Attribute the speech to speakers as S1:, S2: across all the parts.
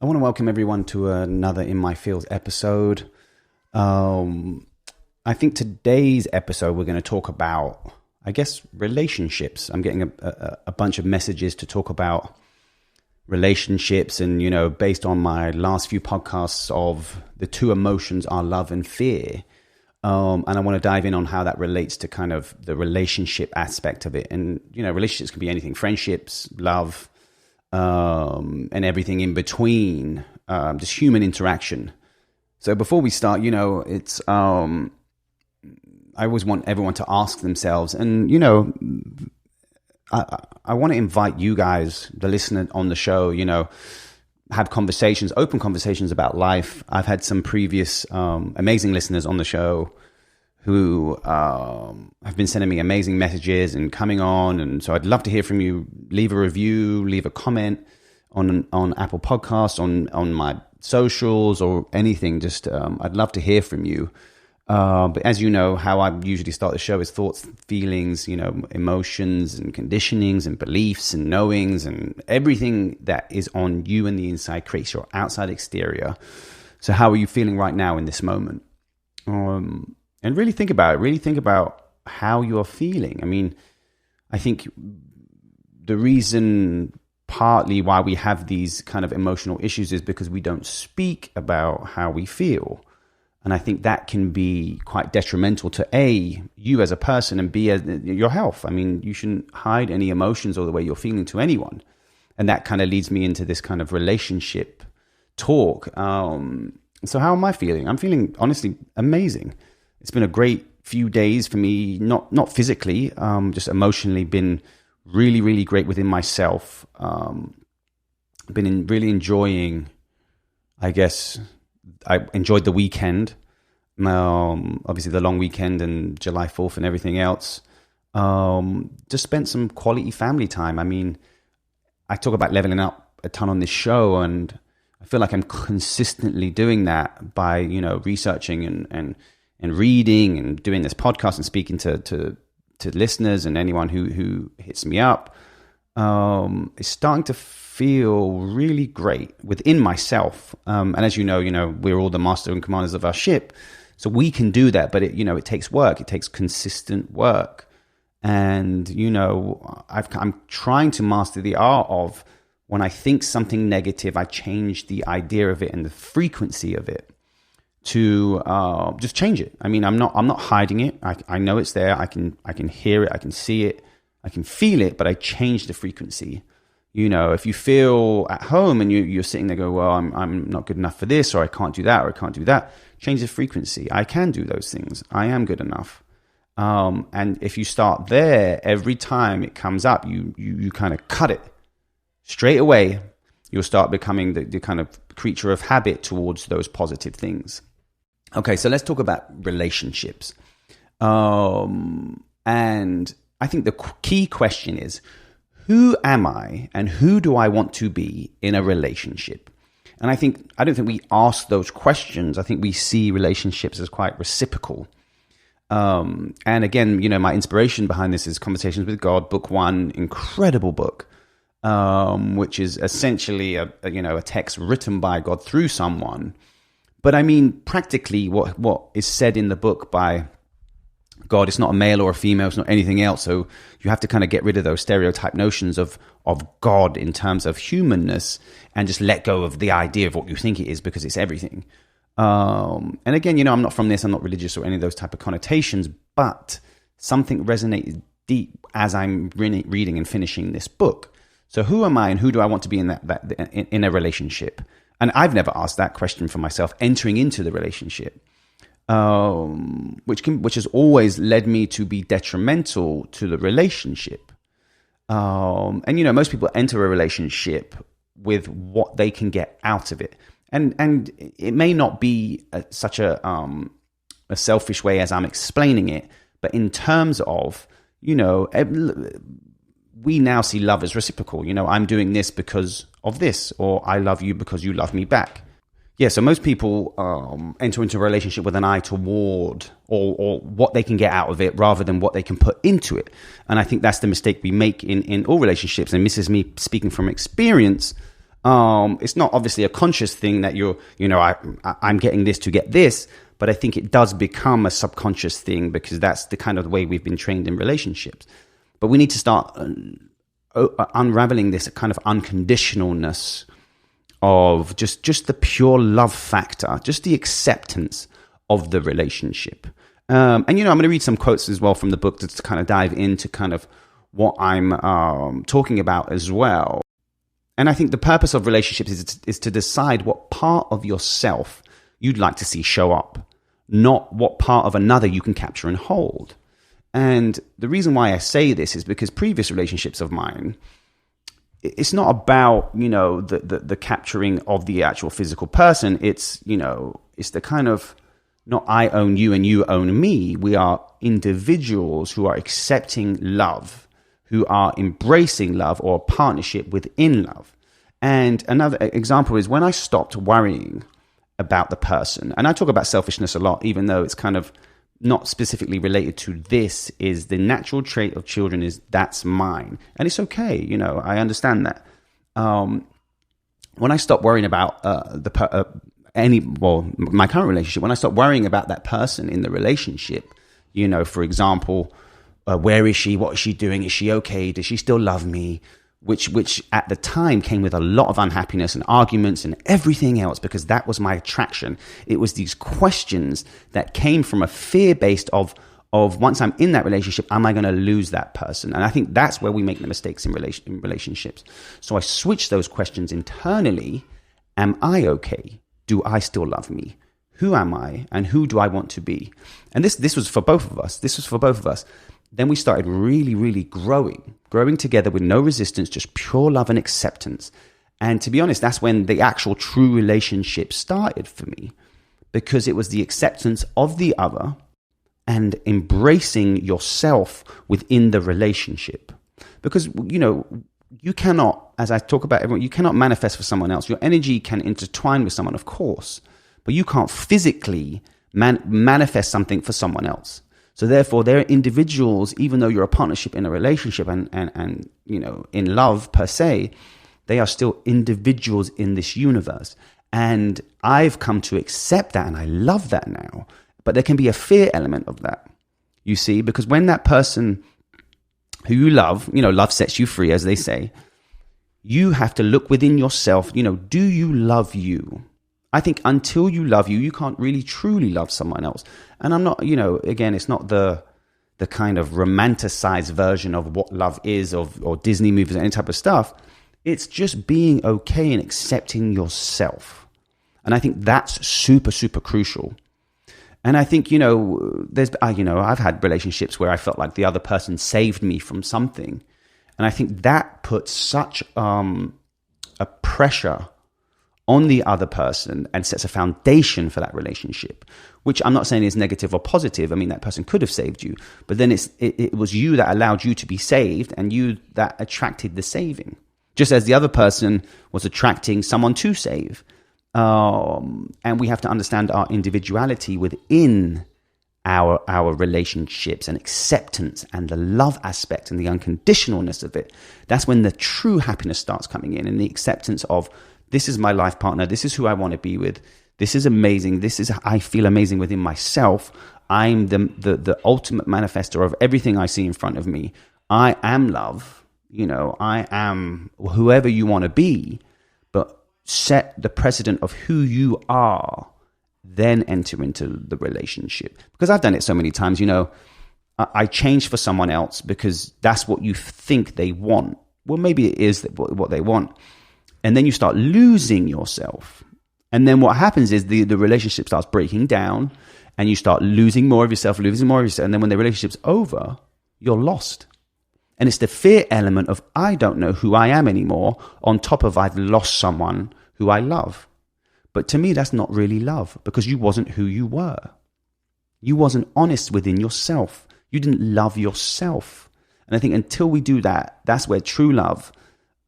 S1: want to welcome everyone to another In My Fields episode. I think today's episode we're going to talk about, I guess, relationships. I'm getting a bunch of messages to talk about relationships, and based on my last few podcasts of the two emotions are love and fear, and I want to dive in on how that relates to kind of the relationship aspect of it. And relationships can be anything: friendships, love, and everything in between, just human interaction. So before we start, it's I always want everyone to ask themselves, and I want to invite you guys, the listener on the show, have conversations, open conversations about life. I've had some previous amazing listeners on the show who have been sending me amazing messages and coming on. And so I'd love to hear from you. Leave a review, leave a comment on Apple Podcasts, on my socials or anything. Just I'd love to hear from you. But as you know, how I usually start the show is thoughts, feelings, emotions and conditionings and beliefs and knowings, and everything that is on you and the inside creates your outside exterior. So how are you feeling right now in this moment? And really think about it. Really think about how you are feeling. I mean, I think the reason partly why we have these kind of emotional issues is because we don't speak about how we feel. And I think that can be quite detrimental to A, you as a person, and B, your health. I mean, you shouldn't hide any emotions or the way you're feeling to anyone. And that kind of leads me into this kind of relationship talk. So how am I feeling? I'm feeling honestly amazing. It's been a great few days for me, not physically, just emotionally been really, really great within myself. Been really enjoying, I guess, I enjoyed the weekend, obviously the long weekend and July 4th and everything else. Just spent some quality family time. I mean, I talk about leveling up a ton on this show, and I feel like I'm consistently doing that by, researching and reading and doing this podcast and speaking to listeners and anyone who hits me up. It's starting to feel really great within myself. And as you know, we're all the master and commanders of our ship. So we can do that, but it takes work. It takes consistent work. And, I'm trying to master the art of when I think something negative, I change the idea of it and the frequency of it to just change it. I mean, I'm not hiding it. I know it's there. I can hear it. I can see it. I can feel it, but I change the frequency. If you feel at home and you're sitting there go, well, I'm not good enough for this, or I can't do that, or I can't do that, change the frequency. I can do those things. I am good enough. And if you start there, every time it comes up, you kind of cut it straight away. You'll start becoming the kind of creature of habit towards those positive things. Okay, so let's talk about relationships. And I think the key question is, who am I and who do I want to be in a relationship? And I don't think we ask those questions. I think we see relationships as quite reciprocal. And again, my inspiration behind this is Conversations with God, book 1, incredible book, which is essentially a text written by God through someone. But I mean, practically what is said in the book by God, it's not a male or a female, it's not anything else. So you have to kind of get rid of those stereotype notions of God in terms of humanness and just let go of the idea of what you think it is, because it's everything. And again, I'm not from this, I'm not religious or any of those type of connotations, but something resonated deep as I'm reading and finishing this book. So who am I and who do I want to be in in a relationship? And I've never asked that question for myself entering into the relationship. Which has always led me to be detrimental to the relationship. And most people enter a relationship with what they can get out of it, and it may not be such a selfish way as I'm explaining it, but in terms of we now see love as reciprocal. I'm doing this because of this, or I love you because you love me back. Yeah, so most people enter into a relationship with an eye toward or what they can get out of it rather than what they can put into it. And I think that's the mistake we make in all relationships. And this is me speaking from experience. It's not obviously a conscious thing that I'm getting this to get this, but I think it does become a subconscious thing because that's the kind of way we've been trained in relationships. But we need to start unraveling this kind of unconditionalness of just the pure love factor, just the acceptance of the relationship. And, I'm going to read some quotes as well from the book to kind of dive into kind of what I'm talking about as well. And I think the purpose of relationships is to decide what part of yourself you'd like to see show up, not what part of another you can capture and hold. And the reason why I say this is because previous relationships of mine, it's not about, the capturing of the actual physical person. It's, it's the kind of, not I own you and you own me. We are individuals who are accepting love, who are embracing love or a partnership within love. And another example is when I stopped worrying about the person, and I talk about selfishness a lot, even though it's kind of not specifically related to this, is the natural trait of children is that's mine. And it's okay, I understand that. When I stopped worrying about my current relationship, when I stopped worrying about that person in the relationship, for example, where is she? What is she doing? Is she okay? Does she still love me? Which at the time came with a lot of unhappiness and arguments and everything else, because that was my attraction. It was these questions that came from a fear based of once I'm in that relationship, am I going to lose that person? And I think that's where we make the mistakes in relationships. So I switched those questions internally. Am I okay? Do I still love me? Who am I? And who do I want to be? And this was for both of us. Then we started really, really growing together with no resistance, just pure love and acceptance. And to be honest, that's when the actual true relationship started for me, because it was the acceptance of the other and embracing yourself within the relationship. Because, you cannot, as I talk about everyone, you cannot manifest for someone else. Your energy can intertwine with someone, of course, but you can't physically manifest something for someone else. So therefore, they're individuals, even though you're a partnership in a relationship and in love per se, they are still individuals in this universe. And I've come to accept that, and I love that now. But there can be a fear element of that, you see, because when that person who you love, love sets you free, as they say, you have to look within yourself, do you love you? I think until you love you, you can't really truly love someone else. And I'm not, again, it's not the kind of romanticized version of what love is or Disney movies or any type of stuff. It's just being okay and accepting yourself. And I think that's super, super crucial. And I think, I've had relationships where I felt like the other person saved me from something. And I think that puts such a pressure on the other person and sets a foundation for that relationship, which I'm not saying is negative or positive. I mean, that person could have saved you, but then it was you that allowed you to be saved and you that attracted the saving, just as the other person was attracting someone to save. And we have to understand our individuality within our relationships and acceptance and the love aspect and the unconditionalness of it. That's when the true happiness starts coming in, and the acceptance of, this is my life partner. This is who I want to be with. This is amazing. I feel amazing within myself. I'm the ultimate manifester of everything I see in front of me. I am love. I am whoever you want to be, but set the precedent of who you are, then enter into the relationship. Because I've done it so many times, I change for someone else because that's what you think they want. Well, maybe it is what they want. And then you start losing yourself. And then what happens is the relationship starts breaking down and you start losing more of yourself. And then when the relationship's over, you're lost. And it's the fear element of, I don't know who I am anymore, on top of I've lost someone who I love. But to me, that's not really love, because you wasn't who you were. You wasn't honest within yourself. You didn't love yourself. And I think until we do that, that's where true love,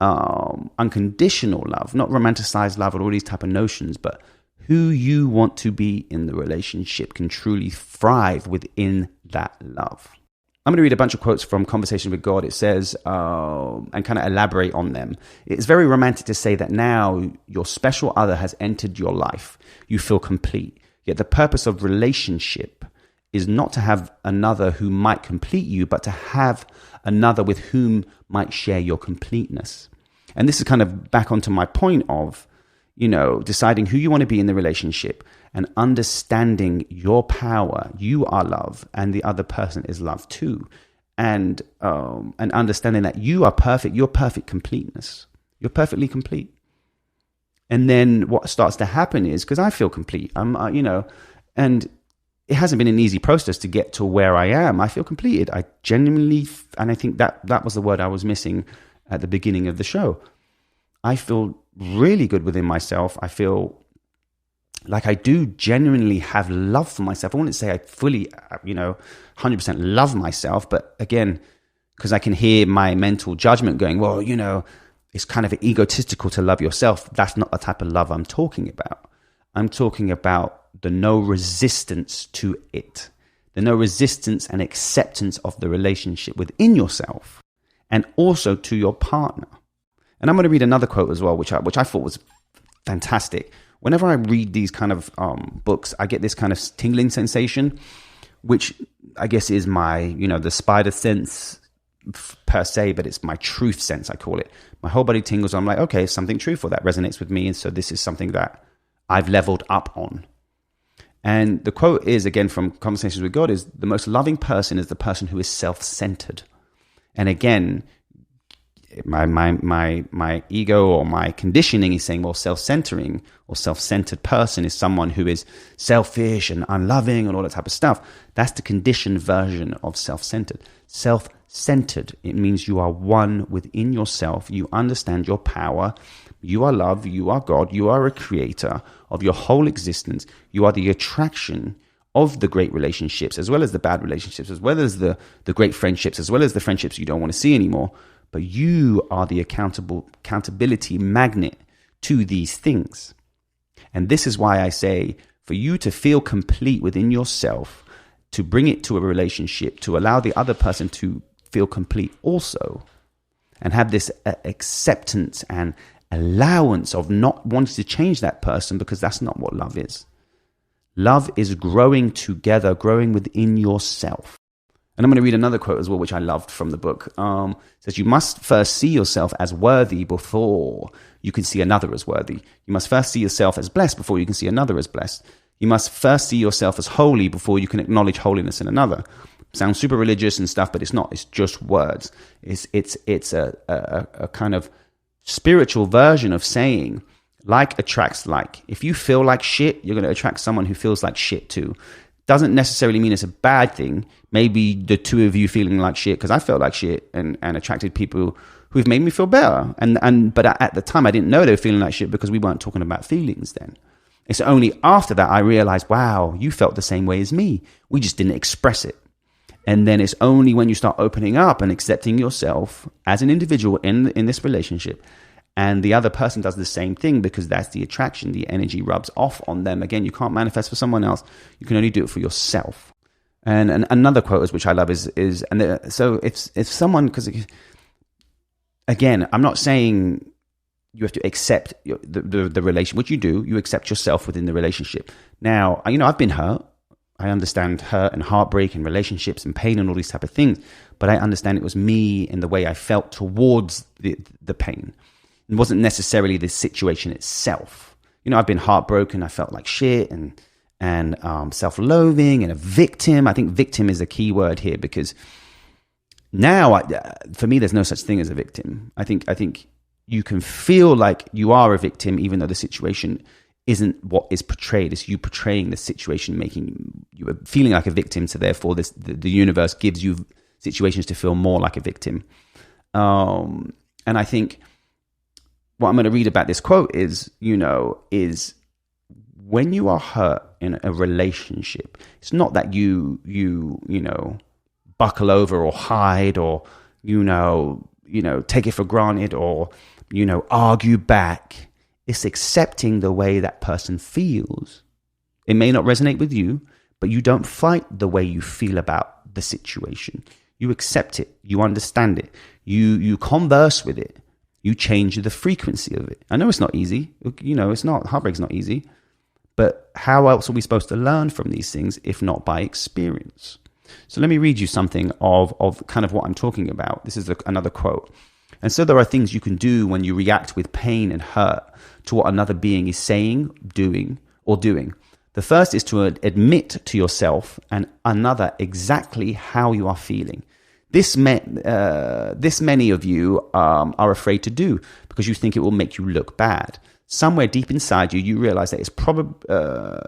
S1: unconditional love, not romanticized love or all these type of notions, but who you want to be in the relationship can truly thrive within that love. I'm going to read a bunch of quotes from Conversation with God. It says, and kind of elaborate on them. It's very romantic to say that now your special other has entered your life. You feel complete. Yet the purpose of relationship is not to have another who might complete you, but to have another with whom might share your completeness. And this is kind of back onto my point of, deciding who you want to be in the relationship and understanding your power. You are love and the other person is love too. And understanding that you are perfect, you're perfect completeness. You're perfectly complete. And then what starts to happen is, because I feel complete, and it hasn't been an easy process to get to where I am. I feel completed. I genuinely, and I think that was the word I was missing at the beginning of the show. I feel really good within myself. I feel like I do genuinely have love for myself. I wouldn't say I fully, 100% love myself, but again, because I can hear my mental judgment going, well, it's kind of egotistical to love yourself. That's not the type of love I'm talking about. I'm talking about the no resistance to it, the no resistance and acceptance of the relationship within yourself and also to your partner. And I'm going to read another quote as well, which I thought was fantastic. Whenever I read these kind of books, I get this kind of tingling sensation, which I guess is my, the spider sense per se, but it's my truth sense, I call it. My whole body tingles. I'm like, okay, something truthful that resonates with me. And so this is something that I've leveled up on. And the quote is, again, from Conversations with God, is the most loving person is the person who is self-centered. And again, my ego or my conditioning is saying, well, self-centering or self-centered person is someone who is selfish and unloving and all that type of stuff. That's the conditioned version of self-centered. Self-centered, it means you are one within yourself. You understand your power. You are love. You are God. You are a creator of your whole existence. You are the attraction of the great relationships, as well as the bad relationships, as well as the great friendships, as well as the friendships you don't want to see anymore. But you are the accountability magnet to these things. And this is why I say, for you to feel complete within yourself, to bring it to a relationship, to allow the other person to feel complete also, and have this acceptance and allowance of not wanting to change that person, because that's not what love is. Love is growing together, growing within yourself. And I'm going to read another quote as well, which I loved from the book. It says, you must first see yourself as worthy before you can see another as worthy. You must first see yourself as blessed before you can see another as blessed. You must first see yourself as holy before you can acknowledge holiness in another. Sounds super religious and stuff, but it's not. It's just words. It's a kind of spiritual version of saying, like attracts like. If you feel like shit, you're going to attract someone who feels like shit too. Doesn't necessarily mean it's a bad thing. Maybe the two of you feeling like shit, because I felt like shit and attracted people who've made me feel better. But at the time, I didn't know they were feeling like shit because we weren't talking about feelings then. It's only after that I realized, wow, you felt the same way as me. We just didn't express it. And then it's only when you start opening up and accepting yourself as an individual in this relationship, and the other person does the same thing, because that's the attraction, the energy rubs off on them. Again, you can't manifest for someone else. You can only do it for yourself. And another quote, which I love, so if someone, because again, I'm not saying you have to accept the relation, which you do. You accept yourself within the relationship. Now, I've been hurt. I understand hurt and heartbreak and relationships and pain and all these type of things. But I understand it was me and the way I felt towards the pain. It wasn't necessarily the situation itself. I've been heartbroken. I felt like shit and self-loathing and a victim. I think victim is a key word here, because now, for me, there's no such thing as a victim. I think you can feel like you are a victim, even though the situation isn't what is portrayed. It's you portraying the situation, making you feeling like a victim. So therefore, the universe gives you situations to feel more like a victim. And I think what I'm going to read about this quote is when you are hurt in a relationship, it's not that you buckle over or hide or, take it for granted or, argue back. It's accepting the way that person feels. It may not resonate with you, but you don't fight the way you feel about the situation. You accept it. You understand it. You converse with it. You change the frequency of it. I know it's not easy. It's not. Heartbreak's not easy. But how else are we supposed to learn from these things if not by experience? So let me read you something of kind of what I'm talking about. This is another quote. And so there are things you can do when you react with pain and hurt to what another being is saying, doing. The first is to admit to yourself and another exactly how you are feeling. This many of you are afraid to do because you think it will make you look bad. Somewhere deep inside you realize that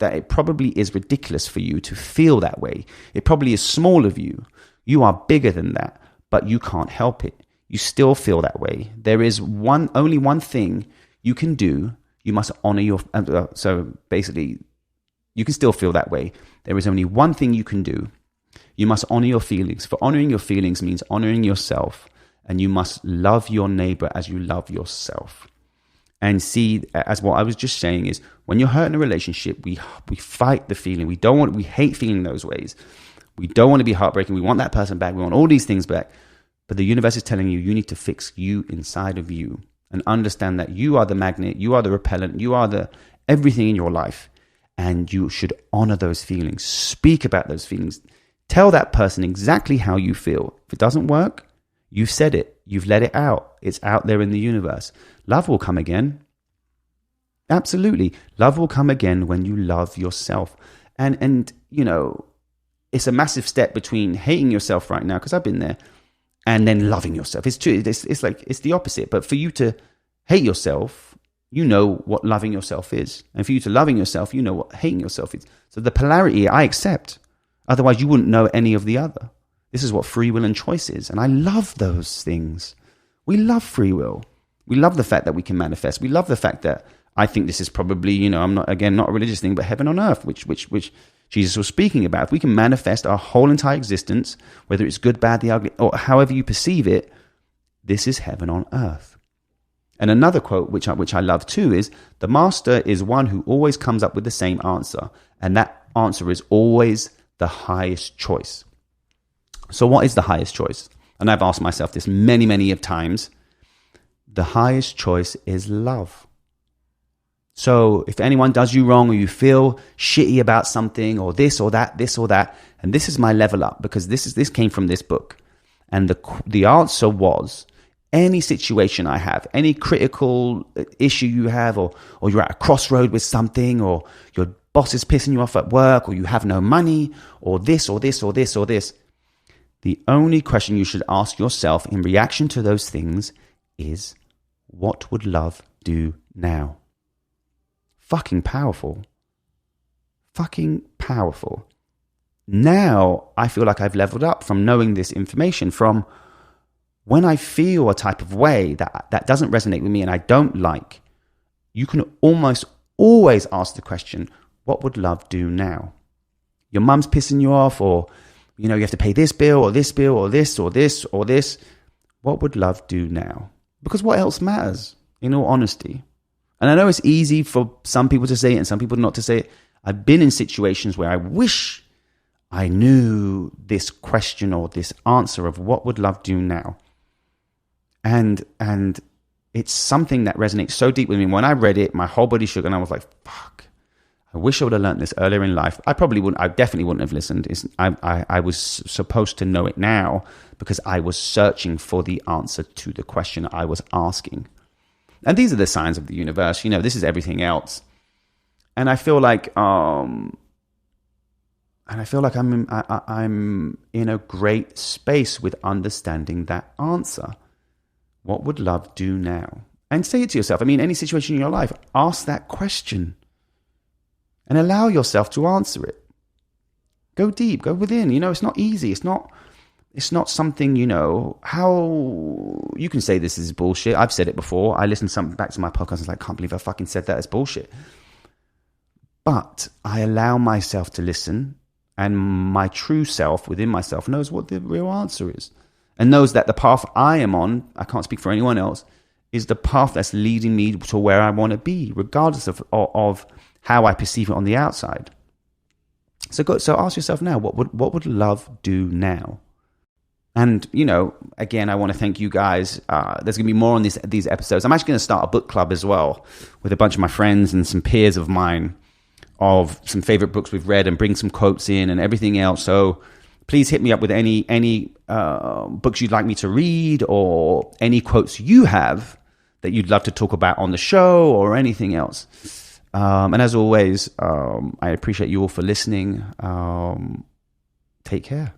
S1: it probably is ridiculous for you to feel that way. It probably is small of you. You are bigger than that, but you can't help it. You still feel that way. There is only one thing you can do. You must honor your... so basically, you can still feel that way. There is only one thing you can do. You must honor your feelings. For honoring your feelings means honoring yourself. And you must love your neighbor as you love yourself. And see, as what I was just saying is, when you're hurt in a relationship, we fight the feeling. We hate feeling those ways. We don't want to be heartbreaking. We want that person back. We want all these things back. But the universe is telling you need to fix you inside of you and understand that you are the magnet, you are the repellent, you are the everything in your life. And you should honor those feelings. Speak about those feelings. Tell that person exactly how you feel. If it doesn't work, you've said it. You've let it out. It's out there in the universe. Love will come again. Absolutely. Love will come again when you love yourself. And it's a massive step between hating yourself right now, because I've been there, and then loving yourself. It's true. It's the opposite. But for you to hate yourself, you know what loving yourself is. And for you to loving yourself, you know what hating yourself is. So the polarity I accept. Otherwise, you wouldn't know any of the other. This is what free will and choice is. And I love those things. We love free will. We love the fact that we can manifest. We love the fact that I think this is probably, I'm not a religious thing, but heaven on earth, which Jesus was speaking about. If we can manifest our whole entire existence, whether it's good, bad, the ugly, or however you perceive it, this is heaven on earth. And another quote, which I love too, is, the master is one who always comes up with the same answer. And that answer is always the highest choice. So what is the highest choice? And I've asked myself this many, many of times. The highest choice is love. So if anyone does you wrong, or you feel shitty about something, or this or that, and this is my level up, because this came from this book. And the answer was, any situation I have, any critical issue you have, or you're at a crossroad with something, or your boss is pissing you off at work, or you have no money, or this, or this, or this, or this. The only question you should ask yourself in reaction to those things is, what would love do now? Fucking powerful. Fucking powerful. Now I feel like I've leveled up from knowing this information. From when I feel a type of way that doesn't resonate with me and I don't like, you can almost always ask the question, what would love do now? Your mum's pissing you off, or you have to pay this bill, or this bill, or this, or this, or this. What would love do now? Because what else matters, in all honesty? And I know it's easy for some people to say it and some people not to say it. I've been in situations where I wish I knew this question or this answer of what would love do now. And it's something that resonates so deep with me. When I read it, my whole body shook and I was like, fuck. I wish I would have learned this earlier in life. I definitely wouldn't have listened. I was supposed to know it now because I was searching for the answer to the question I was asking. And these are the signs of the universe. This is everything else. And I feel like, I'm in a great space with understanding that answer. What would love do now? And say it to yourself. Any situation in your life, ask that question. And allow yourself to answer it. Go deep, go within. It's not easy. It's not something, how you can say this is bullshit. I've said it before. I listened back to my podcast and I was like, I can't believe I fucking said that. It's bullshit. But I allow myself to listen, and my true self within myself knows what the real answer is, and knows that the path I am on, I can't speak for anyone else, is the path that's leading me to where I want to be, regardless of how I perceive it on the outside. So ask yourself now, what would love do now? And, again, I want to thank you guys. There's going to be more on these episodes. I'm actually going to start a book club as well with a bunch of my friends and some peers of mine of some favorite books we've read, and bring some quotes in and everything else. So please hit me up with any books you'd like me to read, or any quotes you have that you'd love to talk about on the show, or anything else. And as always, I appreciate you all for listening. Take care.